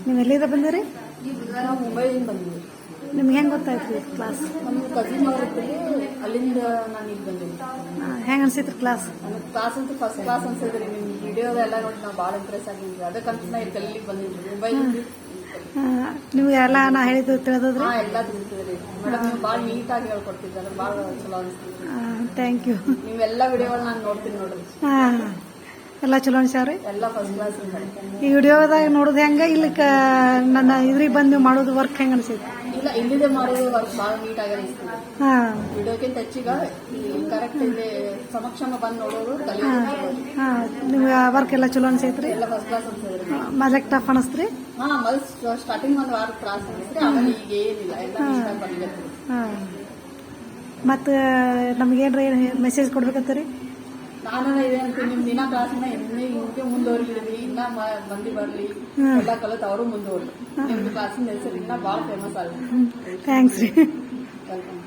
ನೀವು ಎಲ್ಲಿಂದ ಬಂದಿರಿ? ನಾವು ಮುಂಬೈಯಿಂದ ಬಂದಿದ್ದೀವಿ. ನಿಮ್ಗೆ ಹೆಂಗೆ ಗೊತ್ತಾಯ್ತು ಕ್ಲಾಸ್? ನಮ್ಮ ಕಸಿನ್ ಅವ್ರ ಇದ್ದಲ್ಲಿ ಅಲ್ಲಿಂದ ನಾನು ಇಲ್ಲಿ ಬಂದಿದ್ದೀನಿ. ಹೆಂಗೆ ಅನ್ಸಿತ್ತು ಕ್ಲಾಸ್? ನನಗೆ ಕ್ಲಾಸ್ ಅಂತೂ ಫಸ್ಟ್ ಕ್ಲಾಸ್ ಅನ್ಸಿದ್ರಿ. ನಿಮ್ಮ ವಿಡಿಯೋದೆಲ್ಲ ನೋಡಿ ನಾವು ಭಾಳ ಇಂಪ್ರೆಸ್ ಆಗಿದ್ವಿ. ಅದಕ್ಕಂತ ನಾ ಇಲ್ಲಿ ಬಂದಿದ್ವಿ ಮುಂಬೈಲಿ. ನಿಮ್ಗೆ ಎಲ್ಲ ನಾ ಹೇಳಿದ್ದು ತಿಳಿದ್ರಿ? ಎಲ್ಲ ತಿಳಿಸಿದ್ರಿ ಮೇಡಮ್. ನೀವು ಭಾಳ ನೀಟಾಗಿ ಹೇಳ್ಕೊಡ್ತಿದ್ದಾರೆ, ಭಾಳ ಚಲೋ ಅನಿಸ್ತಿದ್ರಿ. Thank you. ನೀವೆಲ್ಲ ವಿಡಿಯೋಗಳು ನಾನು ನೋಡ್ತೀನಿ ನೋಡ್ರಿ. ಎಲ್ಲ ಚಲೋ ಅನ್ಸ್ಯಾವ್ರಿ? ಎಲ್ಲ ಫಸ್ಟ್ ಕ್ಲಾಸ್. ಈ ವಿಡಿಯೋದಾಗ ನೋಡೋದು ಹೆಂಗೆ, ಇಲ್ಲಿ ನನ್ನ ಇದ್ರಿಗೆ ಬಂದು ನೀವು ಮಾಡೋದು ವರ್ಕ್ ಹೆಂಗೆ ಅನ್ಸೈತಿ? ಇಲ್ಲ, ಇಲ್ಲಿದೆ ಮಾಡೋದು ವರ್ಕ್ ಭಾಳ ನೀಟಾಗಿ ಅನಿಸ್ತಿದೆ. ವಿಡಿಯೋಕ್ಕಿಂತ ಹೆಚ್ಚಿಗ ಕರೆಕ್ಟ್ ಇಲ್ಲಿ ಸಮಕ್ಷಮ ಬಂದು ನೋಡೋದು ನಿಮ್ಗೆ ವರ್ಕ್ ಎಲ್ಲ ಚಲೋ ಅನ್ಸೈತ್ರಿ? ಎಲ್ಲ ಫಸ್ಟ್ ಕ್ಲಾಸ್ ಅನ್ಸಿದ್ರಿ. ಮೊದಲಿಗೆ ಟಫ್ ಅನಿಸ್ತ್ರಿ? ಮೊದಲು ಸ್ಟಾರ್ಟಿಂಗ್ ಒಂದು ವಾರ ಕ್ಲಾಸ್ ಅನಿಸ್ರಿ, ಆಮೇಲೆ ಈಗ ಏನಿಲ್ಲ, ಎಲ್ಲ ನೀಟಾಗಿ ಬಂದಿದೆ. ಮತ್ತು ನಮಗೇನ್ರಿ ಮೆಸೇಜ್ ಕೊಡ್ಬೇಕಂತೀರಿ? ನಾನು ಇದೇನಂತೀನಿ, ನಿಮ್ ದಿನ ಕ್ಲಾಸ್ನ ಹಿಂಗೆ ಮುಂದುವರಿದ್ರಿ, ಇನ್ನ ಮಂದಿ ಬರ್ಲಿ, ಎಲ್ಲ ಕಲಿತು ಅವರು ಮುಂದುವರ್ಲಿ. ನಿಮ್ದು ಕ್ಲಾಸಿನ ಹೆಸರು ಇನ್ನ ಭಾಳ ಫೇಮಸ್ ಆಗುತ್ತೆ. ಥ್ಯಾಂಕ್ಸ್ ರೀ. ವೆಲ್ಕಮ್.